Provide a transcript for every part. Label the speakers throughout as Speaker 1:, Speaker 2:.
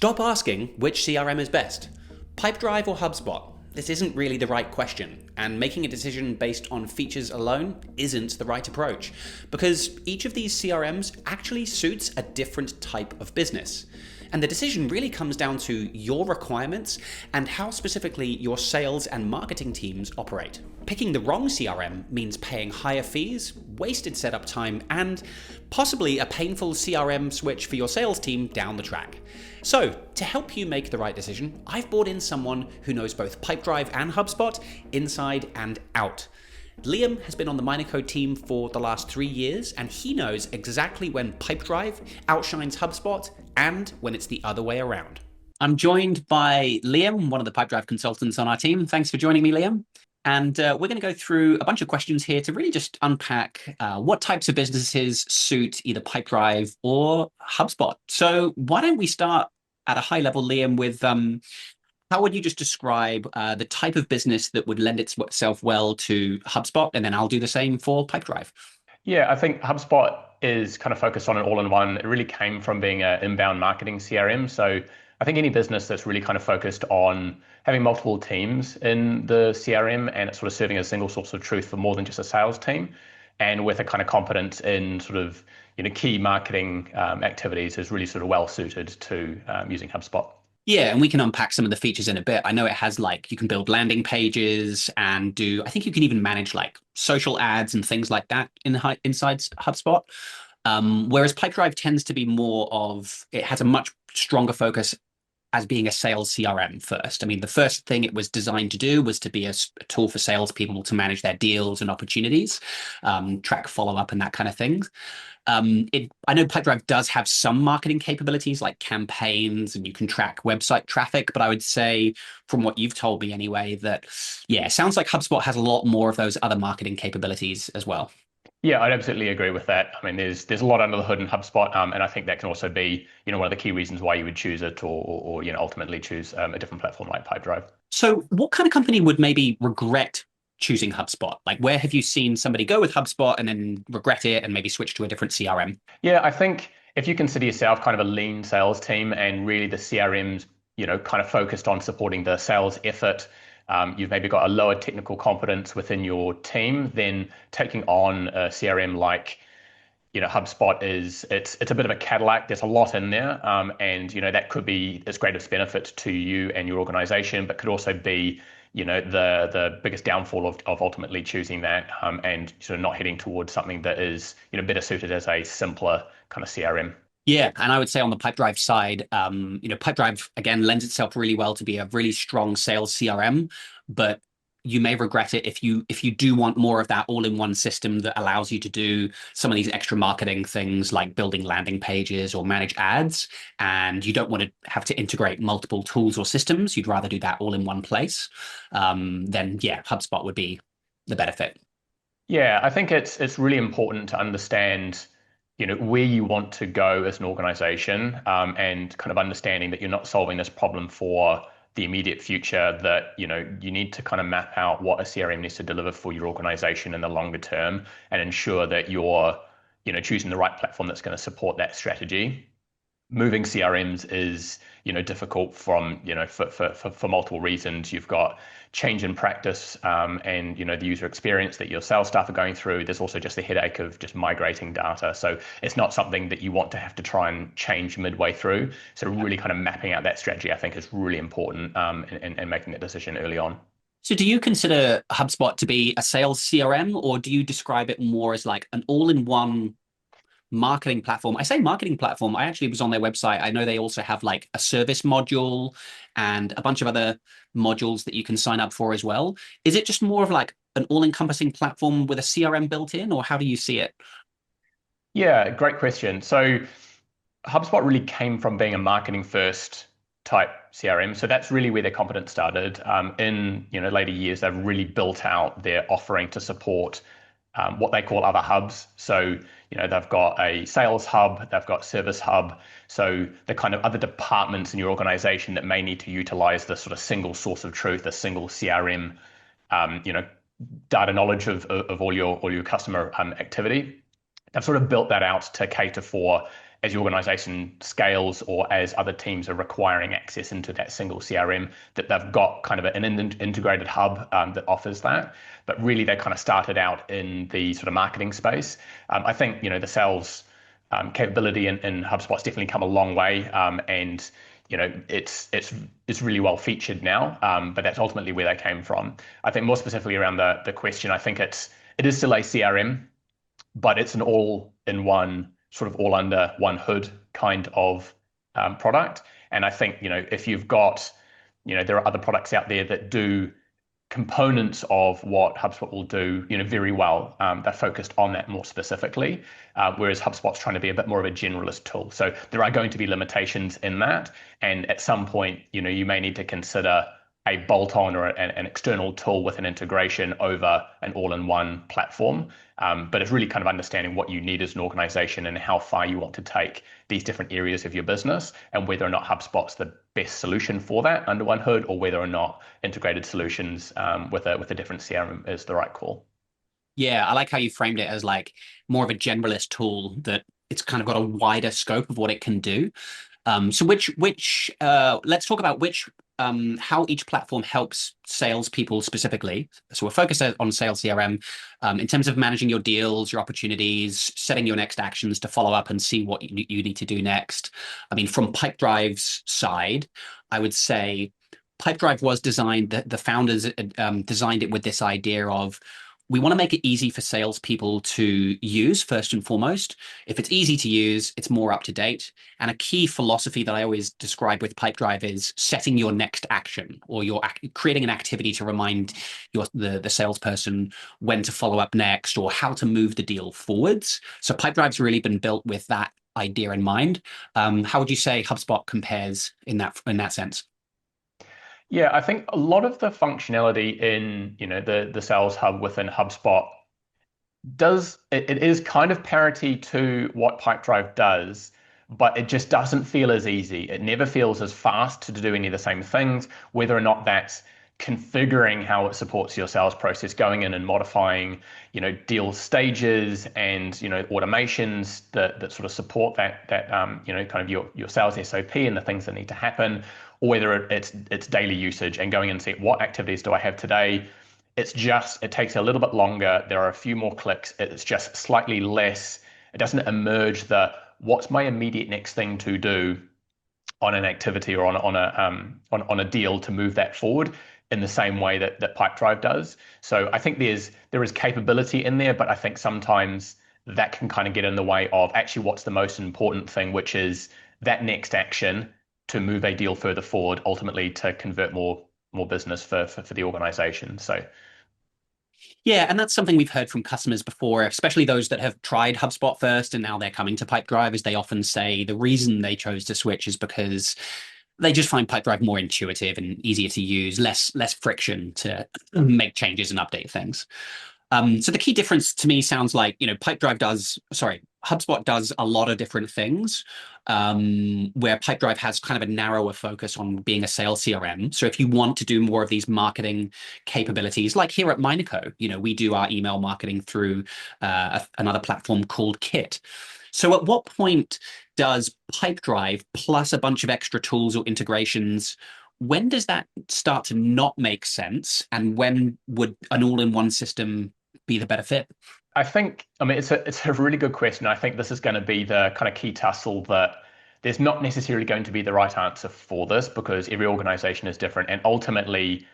Speaker 1: Stop asking which CRM is best. Pipedrive or HubSpot? This isn't really the right question, and making a decision based on features alone isn't the right approach, because each of these CRMs actually suits a different type of business. And the decision really comes down to your requirements and how specifically your sales and marketing teams operate. Picking the wrong CRM means paying higher fees, wasted setup time, and possibly a painful CRM switch for your sales team down the track. So, to help you make the right decision, I've brought in someone who knows both Pipedrive and HubSpot inside and out. Liam has been on the Minecode team for the last 3 years, and he knows exactly when Pipedrive outshines HubSpot and when it's the other way around. I'm joined by Liam, one of the Pipedrive consultants on our team. Thanks for joining me, Liam. And we're going to go through a bunch of questions here to really just unpack what types of businesses suit either Pipedrive or HubSpot. So why don't we start at a high level, Liam, with how would you just describe the type of business that would lend itself well to HubSpot? And then I'll do the same for Pipedrive.
Speaker 2: Yeah, I think HubSpot is kind of focused on an all-in-one. It really came from being an inbound marketing CRM. So I think any business that's really kind of focused on having multiple teams in the CRM and it's sort of serving as a single source of truth for more than just a sales team, and with a kind of competence in sort of key marketing activities is really sort of well suited to using HubSpot.
Speaker 1: Yeah, and we can unpack some of the features in a bit. I know it has you can build landing pages and I think you can even manage social ads and things like that inside HubSpot. Whereas Pipedrive tends to be it has a much stronger focus as being a sales CRM first. I mean, the first thing it was designed to do was to be a tool for salespeople to manage their deals and opportunities, track follow-up and that kind of thing. I know Pipedrive does have some marketing capabilities like campaigns and you can track website traffic, but I would say from what you've told me anyway that, yeah, it sounds like HubSpot has a lot more of those other marketing capabilities as well.
Speaker 2: Yeah, I'd absolutely agree with that. I mean, there's a lot under the hood in HubSpot, and I think that can also be, one of the key reasons why you would choose it or ultimately choose a different platform like Pipedrive.
Speaker 1: So what kind of company would maybe regret choosing HubSpot? Where have you seen somebody go with HubSpot and then regret it and maybe switch to a different CRM?
Speaker 2: Yeah, I think if you consider yourself kind of a lean sales team and really the CRM's, kind of focused on supporting the sales effort, you've maybe got a lower technical competence within your team, then taking on a CRM like, HubSpot it's a bit of a Cadillac. There's a lot in there, and that could be as greatest benefit to you and your organization, but could also be the biggest downfall of ultimately choosing that and sort of not heading towards something that is better suited as a simpler kind of CRM.
Speaker 1: Yeah, and I would say on the Pipedrive side, Pipedrive again lends itself really well to be a really strong sales CRM, but you may regret it if you do want more of that all-in-one system that allows you to do some of these extra marketing things like building landing pages or manage ads, and you don't want to have to integrate multiple tools or systems. You'd rather do that all in one place. Then yeah, HubSpot would be the better fit.
Speaker 2: Yeah, I think it's really important to understand where you want to go as an organization, and kind of understanding that you're not solving this problem for the immediate future, that you need to kind of map out what a CRM needs to deliver for your organization in the longer term and ensure that you're choosing the right platform that's going to support that strategy. Moving CRMs is difficult from for multiple reasons. You've got change in practice, and the user experience that your sales staff are going through. There's also just the headache of just migrating data. So it's not something that you want to have to try and change midway through. So really kind of mapping out that strategy, I think, is really important, and making that decision early on.
Speaker 1: So do you consider HubSpot to be a sales CRM, or do you describe it more as an all-in-one marketing platform? I say marketing platform. I actually was on their website. I know they also have a service module and a bunch of other modules that you can sign up for as well. Is it just more of an all-encompassing platform with a CRM built in, or how do you see it?
Speaker 2: Yeah, great question. So HubSpot really came from being a marketing first type CRM. So that's really where their competence started. In later years, they've really built out their offering to support what they call other hubs. So they've got a sales hub, they've got service hub. So the kind of other departments in your organization that may need to utilize the sort of single source of truth, a single CRM, data knowledge of all your customer activity. They've sort of built that out to cater for as the organization scales or as other teams are requiring access into that single CRM, that they've got kind of an integrated hub that offers that. But really, they kind of started out in the sort of marketing space. I think, the sales capability in HubSpot's definitely come a long way, and it's really well featured now. But that's ultimately where they came from. I think more specifically around the question, I think it is still a CRM, but it's an all-in-one, sort of all under one hood kind of product. And I think, if you've got, there are other products out there that do components of what HubSpot will do, very well. They're focused on that more specifically, whereas HubSpot's trying to be a bit more of a generalist tool. So there are going to be limitations in that, and at some point, you may need to consider a bolt-on or an external tool with an integration over an all-in-one platform. But it's really kind of understanding what you need as an organization and how far you want to take these different areas of your business, and whether or not HubSpot's the best solution for that under one hood, or whether or not integrated solutions with a different CRM is the right call.
Speaker 1: Yeah, I like how you framed it as like more of a generalist tool that it's kind of got a wider scope of what it can do. So let's talk about how each platform helps salespeople specifically. So we're focused on sales CRM in terms of managing your deals, your opportunities, setting your next actions to follow up and see what you need to do next. I mean, from Pipedrive's side, I would say Pipedrive was designed, the founders designed it with this idea of, we want to make it easy for salespeople to use first and foremost. If it's easy to use, it's more up to date. And a key philosophy that I always describe with Pipedrive is setting your next action, or creating an activity to remind the salesperson when to follow up next, or how to move the deal forwards. So Pipedrive's really been built with that idea in mind. How would you say HubSpot compares in that sense?
Speaker 2: Yeah, I think a lot of the functionality in, the Sales Hub within HubSpot it is kind of parity to what Pipedrive does, but it just doesn't feel as easy. It never feels as fast to do any of the same things, whether or not that's configuring how it supports your sales process, going in and modifying, deal stages and, automations that sort of support that kind of your sales SOP and the things that need to happen, or whether it's daily usage and going and see what activities do I have today. It takes a little bit longer. There are a few more clicks. It's just slightly less. It doesn't emerge what's my immediate next thing to do on an activity or on a deal to move that forward in the same way that Pipedrive does. So I think there is capability in there, but I think sometimes that can kind of get in the way of actually what's the most important thing, which is that next action to move a deal further forward, ultimately to convert more business for the organization. So
Speaker 1: yeah, and that's something we've heard from customers before, especially those that have tried HubSpot first and now they're coming to Pipedrive, is they often say the reason they chose to switch is because they just find Pipedrive more intuitive and easier to use, less friction to make changes and update things. So the key difference to me sounds like, HubSpot does a lot of different things, where Pipedrive has kind of a narrower focus on being a sales CRM. So if you want to do more of these marketing capabilities, like here at Mineco, we do our email marketing through another platform called Kit. So at what point does Pipedrive plus a bunch of extra tools or integrations, when does that start to not make sense? And when would an all-in-one system be the better fit?
Speaker 2: I mean, it's a really good question. I think this is going to be the kind of key tussle that there's not necessarily going to be the right answer for this, because every organization is different. And ultimately,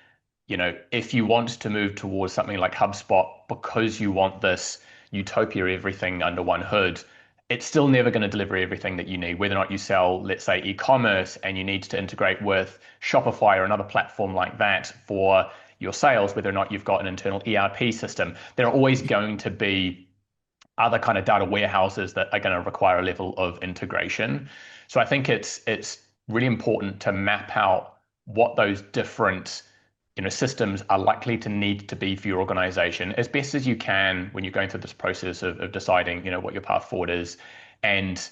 Speaker 2: if you want to move towards something like HubSpot because you want this utopia, everything under one hood, it's still never going to deliver everything that you need. Whether or not you sell, let's say, e-commerce, and you need to integrate with Shopify or another platform like that for your sales, whether or not you've got an internal ERP system, there are always going to be other kind of data warehouses that are going to require a level of integration. So I think it's really important to map out what those different systems are likely to need to be for your organization as best as you can when you're going through this process of deciding what your path forward is. And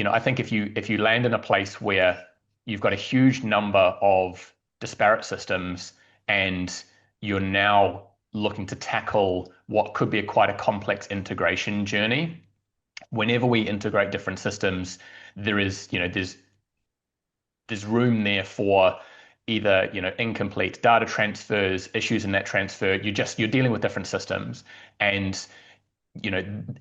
Speaker 2: I think if you land in a place where you've got a huge number of disparate systems and you're now looking to tackle what could be quite a complex integration journey, whenever we integrate different systems, there is, there's room there for either, incomplete data transfers, issues in that transfer. You're dealing with different systems, and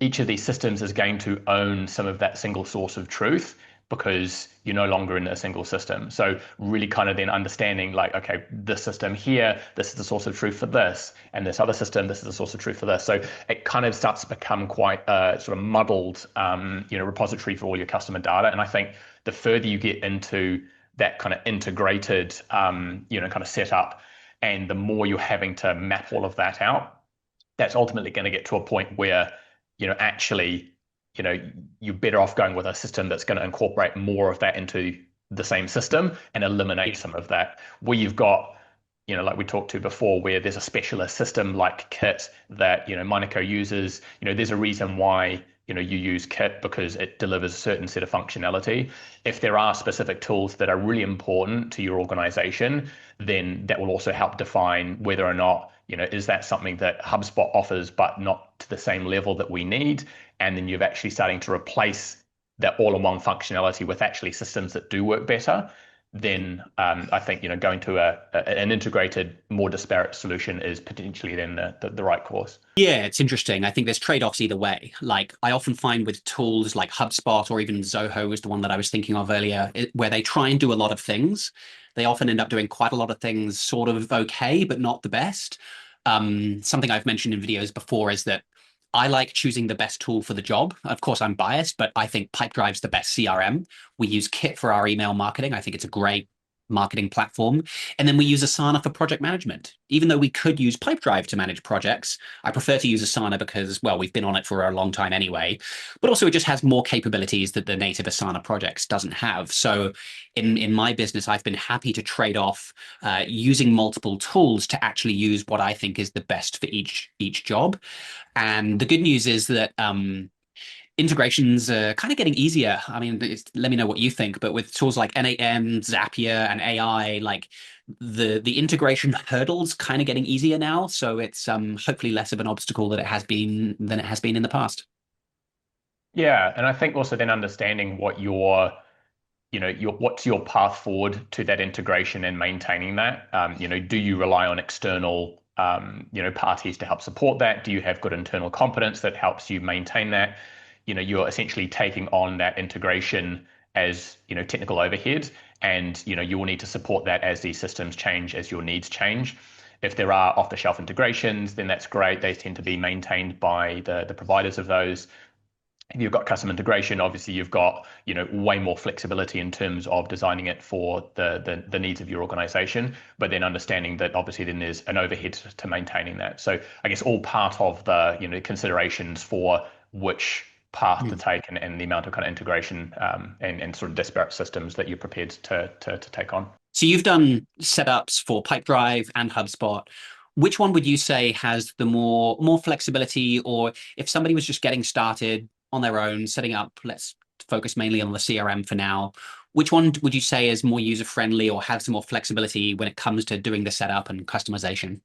Speaker 2: each of these systems is going to own some of that single source of truth because you're no longer in a single system. So really kind of then understanding like, okay, this system here, this is the source of truth for this, and this other system, this is the source of truth for this. So it kind of starts to become quite a sort of muddled, repository for all your customer data. And I think the further you get into that kind of integrated, kind of setup, and the more you're having to map all of that out, that's ultimately going to get to a point where, actually, you're better off going with a system that's going to incorporate more of that into the same system and eliminate some of that. Where you've got, like we talked to before, where there's a specialist system like Kit that, Monaco uses, there's a reason why, you use Kit because it delivers a certain set of functionality. If there are specific tools that are really important to your organization, then that will also help define whether or not, is that something that HubSpot offers, but not to the same level that we need? And then you're actually starting to replace that all-in-one functionality with actually systems that do work better. Then I think, going to an integrated, more disparate solution is potentially then the right course.
Speaker 1: Yeah, it's interesting. I think there's trade-offs either way. Like I often find with tools like HubSpot or even Zoho is the one that I was thinking of earlier, where they try and do a lot of things. They often end up doing quite a lot of things sort of okay, but not the best. Something I've mentioned in videos before is that I like choosing the best tool for the job. Of course, I'm biased, but I think Pipedrive's the best CRM. We use Kit for our email marketing. I think it's a great marketing platform. And then we use Asana for project management. Even though we could use Pipedrive to manage projects, I prefer to use Asana because, well, we've been on it for a long time anyway, but also it just has more capabilities that the native Asana projects doesn't have. So in my business, I've been happy to trade off using multiple tools to actually use what I think is the best for each job. And the good news is that integrations are kind of getting easier. I mean, let me know what you think, but with tools like N8N, Zapier, and AI, like the integration hurdles kind of getting easier now. So it's hopefully less of an obstacle than it has been in the past.
Speaker 2: Yeah, and I think also then understanding what what's your path forward to that integration and maintaining that. Do you rely on external parties to help support that? Do you have good internal competence that helps you maintain that? You're essentially taking on that integration as, technical overhead, and, you will need to support that as these systems change, as your needs change. If there are off-the-shelf integrations, then that's great. They tend to be maintained by the providers of those. If you've got custom integration, obviously you've got, way more flexibility in terms of designing it for the needs of your organization, but then understanding that obviously then there's an overhead to maintaining that. So I guess all part of the, considerations for which path to take and the amount of kind of integration and sort of disparate systems that you're prepared to take on.
Speaker 1: So you've done setups for Pipedrive and HubSpot. Which one would you say has the more flexibility, or if somebody was just getting started on their own, setting up, let's focus mainly on the CRM for now, which one would you say is more user-friendly or has some more flexibility when it comes to doing the setup and customization?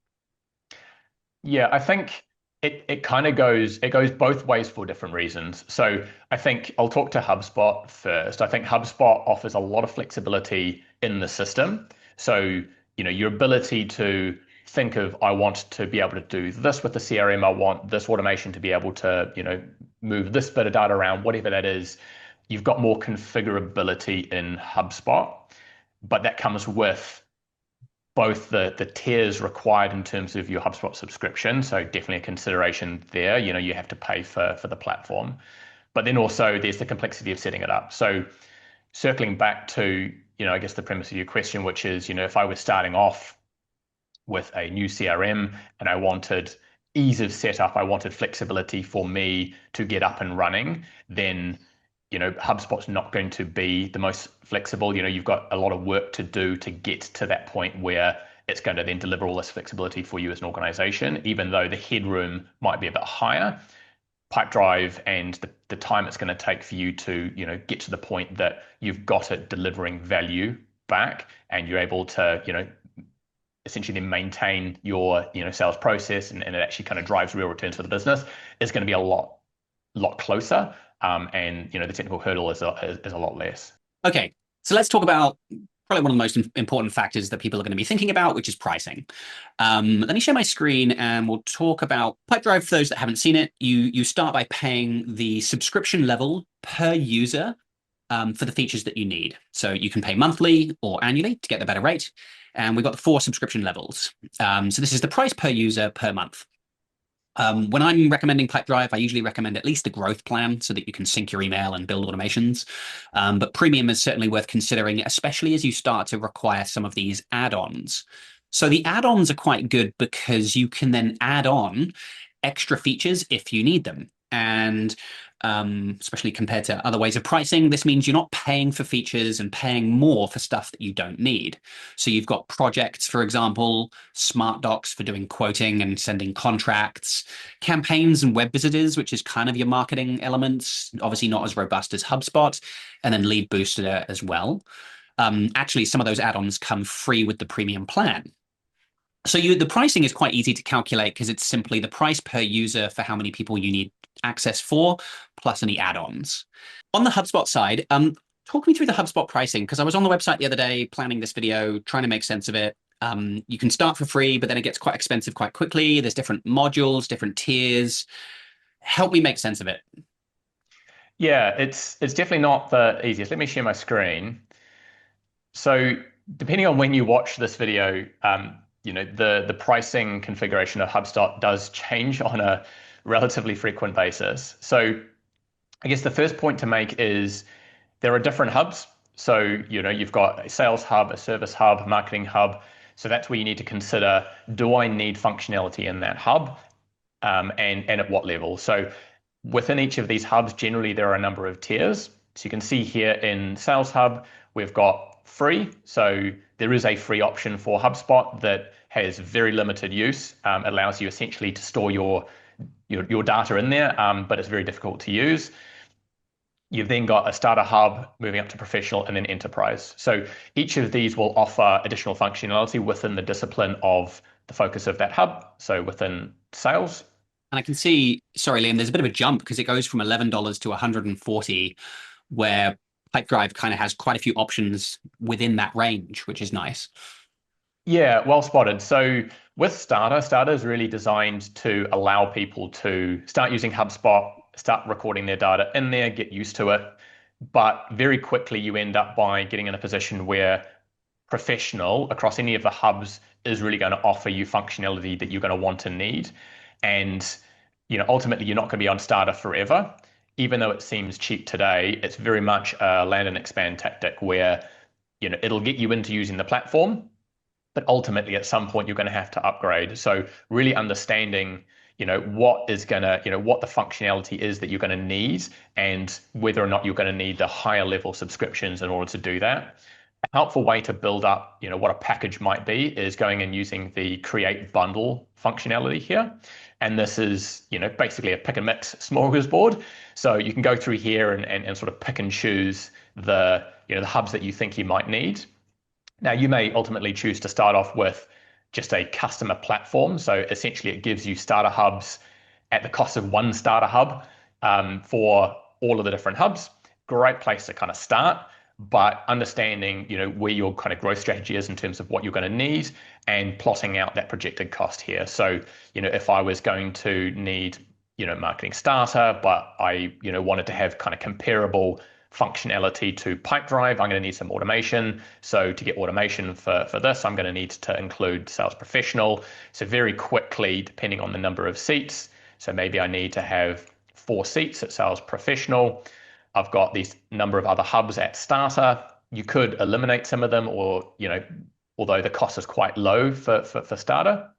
Speaker 2: Yeah, I think it kind of goes both ways for different reasons. So I think I'll talk to HubSpot first. I think HubSpot offers a lot of flexibility in the system. So, your ability to think of, I want to be able to do this with the CRM, I want this automation to be able to, move this bit of data around, whatever that is. You've got more configurability in HubSpot, but that comes with both the tiers required in terms of your HubSpot subscription. So definitely a consideration there. You have to pay for the platform, but then also there's the complexity of setting it up. So circling back to, I guess the premise of your question, which is, if I was starting off with a new CRM and I wanted ease of setup, I wanted flexibility for me to get up and running, then HubSpot's not going to be the most flexible. You've got a lot of work to do to get to that point where it's going to then deliver all this flexibility for you as an organization, even though the headroom might be a bit higher. Pipedrive and the time it's going to take for you to, get to the point that you've got it delivering value back and you're able to, essentially then maintain your, sales process and it actually kind of drives real returns for the business is going to be a lot closer. and the technical hurdle is a lot less.
Speaker 1: Okay, so let's talk about probably one of the most important factors that people are going to be thinking about, which is pricing. Let me share my screen and we'll talk about Pipedrive. For those that haven't seen it, you start by paying the subscription level per user for the features that you need. So you can pay monthly or annually to get the better rate. And we've got the 4 subscription levels. So this is the price per user per month. When I'm recommending Pipedrive, I usually recommend at least a growth plan so that you can sync your email and build automations. But premium is certainly worth considering, especially as you start to require some of these add-ons. So the add-ons are quite good because you can then add on extra features if you need them. And especially compared to other ways of pricing, this means you're not paying for features and paying more for stuff that you don't need. So you've got projects, for example, smart docs for doing quoting and sending contracts, campaigns and web visitors, which is kind of your marketing elements, obviously not as robust as HubSpot, and then lead booster as well. Actually, some of those add-ons come free with the premium plan. So the pricing is quite easy to calculate because it's simply the price per user for how many people you need access for, plus any add-ons. On the HubSpot side, talk me through the HubSpot pricing, because I was on the website the other day planning this video, trying to make sense of it. You can start for free, but then it gets quite expensive quite quickly. There's different modules, different tiers. Help me make sense of it.
Speaker 2: Yeah, it's definitely not the easiest. Let me share my screen. So depending on when you watch this video, the pricing configuration of HubSpot does change on a relatively frequent basis. So I guess the first point to make is there are different hubs. So, you've got a sales hub, a service hub, marketing hub. So that's where you need to consider, do I need functionality in that hub? And at what level? So within each of these hubs, generally there are a number of tiers. So you can see here in Sales Hub, we've got free. So there is a free option for HubSpot that has very limited use. It allows you essentially to store your data in there, but it's very difficult to use. You've then got a starter hub, moving up to professional, and then enterprise. So each of these will offer additional functionality within the discipline of the focus of that hub. So within sales.
Speaker 1: And I can see, sorry, Liam, there's a bit of a jump because it goes from $11 to $140, where Pipedrive kind of has quite a few options within that range, which is nice.
Speaker 2: Yeah, well spotted. So with Starter is really designed to allow people to start using HubSpot, start recording their data in there, get used to it. But very quickly, you end up by getting in a position where professional across any of the hubs is really going to offer you functionality that you're going to want and need. And ultimately, you're not going to be on Starter forever. Even though it seems cheap today, it's very much a land and expand tactic where it'll get you into using the platform, but ultimately at some point you're going to have to upgrade. So really understanding what the functionality is that you're going to need and whether or not you're going to need the higher level subscriptions in order to do that. A helpful way to build up what a package might be is going and using the create bundle functionality here. And this is basically a pick and mix smorgasbord. So you can go through here and sort of pick and choose the the hubs that you think you might need. Now, you may ultimately choose to start off with just a customer platform. So essentially, it gives you starter hubs at the cost of one starter hub for all of the different hubs. Great place to kind of start, but understanding where your kind of growth strategy is in terms of what you're going to need and plotting out that projected cost here. So if I was going to need marketing starter, but I wanted to have kind of comparable functionality to Pipedrive, I'm going to need some automation. So to get automation for this, I'm going to need to include sales professional. So very quickly, depending on the number of seats, so maybe I need to have 4 seats at sales professional. I've got these number of other hubs at starter. You could eliminate some of them, or although the cost is quite low for starter,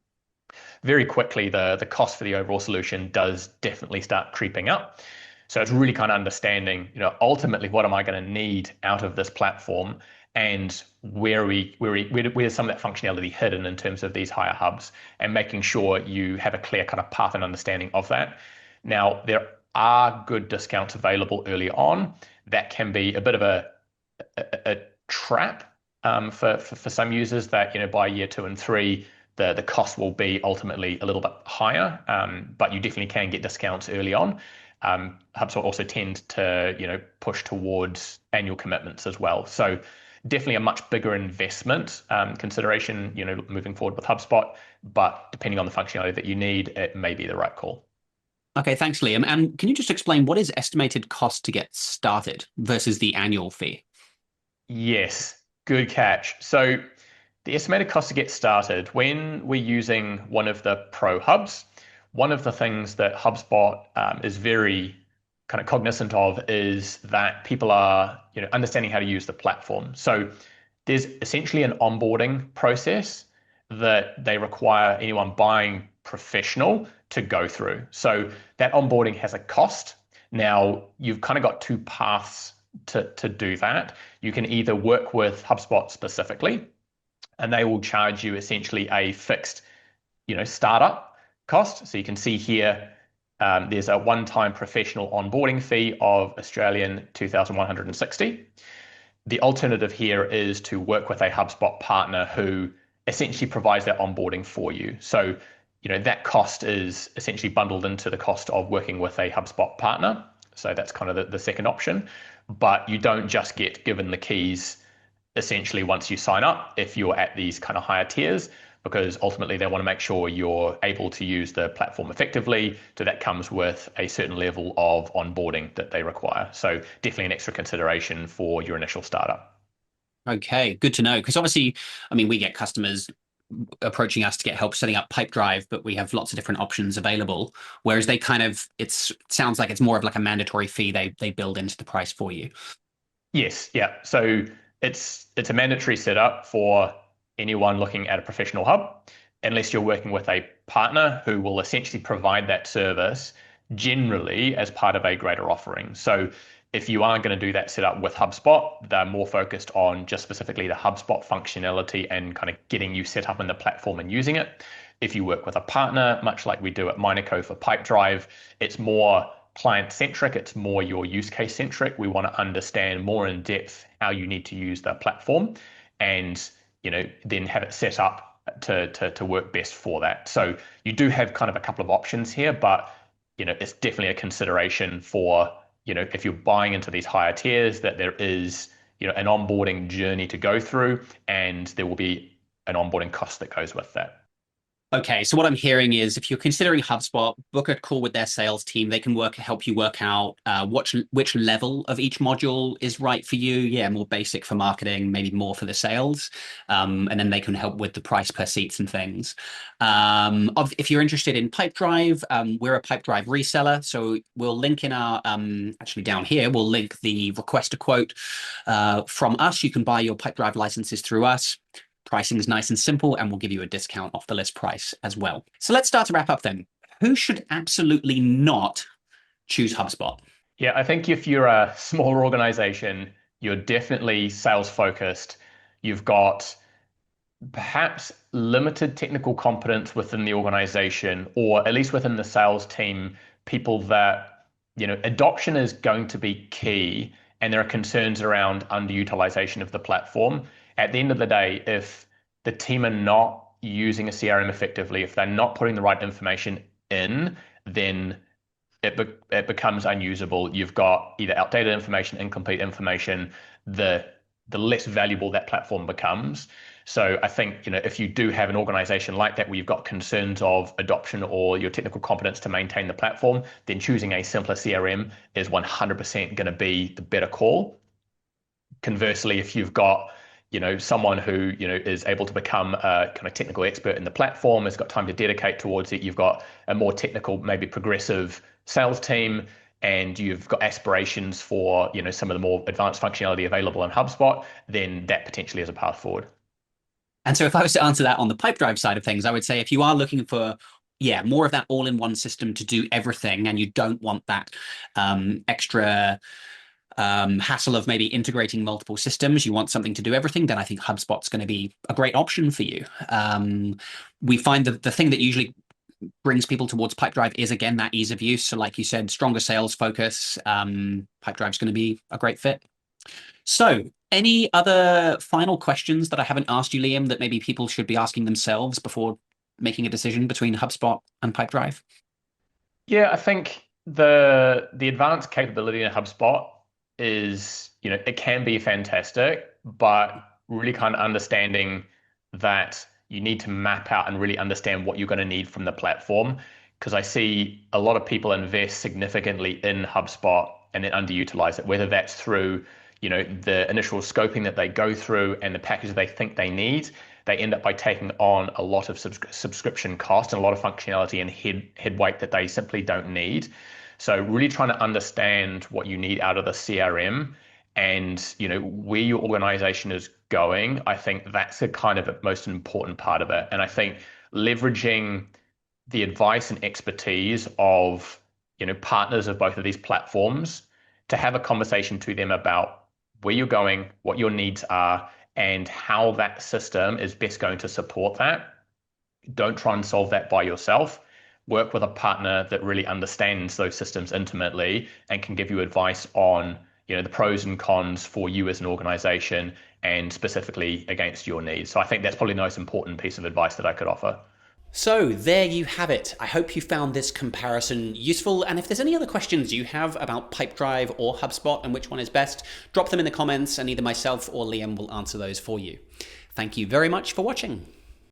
Speaker 2: very quickly the cost for the overall solution does definitely start creeping up. So it's really kind of understanding, ultimately, what am I going to need out of this platform, and where's some of that functionality hidden in terms of these higher hubs, and making sure you have a clear kind of path and understanding of that. Now, there are good discounts available early on. That can be a bit of a trap for some users that, by year 2 and 3, the cost will be ultimately a little bit higher, but you definitely can get discounts early on. HubSpot also tend to, push towards annual commitments as well. So definitely a much bigger investment consideration, moving forward with HubSpot. But depending on the functionality that you need, it may be the right call.
Speaker 1: Okay, thanks, Liam. And can you just explain what is estimated cost to get started versus the annual fee?
Speaker 2: Yes, good catch. So the estimated cost to get started, when we're using one of the Pro Hubs, one of the things that HubSpot is very kind of cognizant of is that people are, understanding how to use the platform. So there's essentially an onboarding process that they require anyone buying professional to go through. So that onboarding has a cost. Now, you've kind of got two paths to do that. You can either work with HubSpot specifically, and they will charge you essentially a fixed, startup cost. So you can see here, there's a one-time professional onboarding fee of Australian 2,160. The alternative here is to work with a HubSpot partner who essentially provides that onboarding for you. So, that cost is essentially bundled into the cost of working with a HubSpot partner. So that's kind of the second option. But you don't just get given the keys essentially once you sign up if you're at these kind of higher tiers, because ultimately they want to make sure you're able to use the platform effectively. So that comes with a certain level of onboarding that they require. So definitely an extra consideration for your initial startup.
Speaker 1: Okay, good to know. Because obviously, I mean, we get customers approaching us to get help setting up Pipedrive, but we have lots of different options available. Whereas they kind of, it sounds like it's more of like a mandatory fee they build into the price for you.
Speaker 2: Yes, yeah. So it's a mandatory setup for anyone looking at a professional hub, unless you're working with a partner who will essentially provide that service generally as part of a greater offering. So if you are going to do that setup with HubSpot, they're more focused on just specifically the HubSpot functionality and kind of getting you set up in the platform and using it. If you work with a partner, much like we do at Mineco for Pipedrive, it's more client centric, it's more your use case centric. We want to understand more in depth how you need to use the platform and then have it set up to work best for that. So you do have kind of a couple of options here, but it's definitely a consideration for if you're buying into these higher tiers, that there is an onboarding journey to go through, and there will be an onboarding cost that goes with that.
Speaker 1: Okay, so what I'm hearing is if you're considering HubSpot, book a call with their sales team. They can help you work out which level of each module is right for you. Yeah, more basic for marketing, maybe more for the sales, and then they can help with the price per seats and things. If you're interested in Pipedrive, we're a Pipedrive reseller, so we'll link in our actually down here. We'll link the request a quote from us. You can buy your Pipedrive licenses through us. Pricing is nice and simple, and we'll give you a discount off the list price as well. So let's start to wrap up then. Who should absolutely not choose HubSpot?
Speaker 2: Yeah, I think if you're a smaller organization, you're definitely sales focused. You've got perhaps limited technical competence within the organization, or at least within the sales team, people that, adoption is going to be key, and there are concerns around underutilization of the platform. At the end of the day, if the team are not using a CRM effectively, if they're not putting the right information in, then it becomes unusable. You've got either outdated information, incomplete information, the less valuable that platform becomes. So I think, if you do have an organization like that where you've got concerns of adoption or your technical competence to maintain the platform, then choosing a simpler CRM is 100% going to be the better call. Conversely, if you've got someone who is able to become a kind of technical expert in the platform, has got time to dedicate towards it, you've got a more technical, maybe progressive sales team, and you've got aspirations for some of the more advanced functionality available in HubSpot, then that potentially is a path forward.
Speaker 1: And so if I was to answer that on the Pipedrive side of things, I would say if you are looking for more of that all-in-one system to do everything, and you don't want that extra hassle of maybe integrating multiple systems, you want something to do everything, then I think HubSpot's going to be a great option for you. We find that the thing that usually brings people towards Pipedrive is, again, that ease of use. So like you said, stronger sales focus. Pipedrive's going to be a great fit. So any other final questions that I haven't asked you, Liam, that maybe people should be asking themselves before making a decision between HubSpot and Pipedrive?
Speaker 2: Yeah, I think The advanced capability in HubSpot is, it can be fantastic, but really kind of understanding that you need to map out and really understand what you're going to need from the platform. Because I see a lot of people invest significantly in HubSpot and then underutilize it, whether that's through, the initial scoping that they go through and the package they think they need. They end up by taking on a lot of subscription cost and a lot of functionality and head weight that they simply don't need. So really trying to understand what you need out of the CRM and where your organization is going. I think that's the kind of most important part of it. And I think leveraging the advice and expertise of partners of both of these platforms to have a conversation to them about where you're going, what your needs are, and how that system is best going to support that. Don't try and solve that by yourself. Work with a partner that really understands those systems intimately and can give you advice on the pros and cons for you as an organization and specifically against your needs. So I think that's probably the most important piece of advice that I could offer.
Speaker 1: So there you have it. I hope you found this comparison useful, and if there's any other questions you have about Pipedrive or HubSpot and which one is best, drop them in the comments and either myself or Liam will answer those for you. Thank you very much for watching.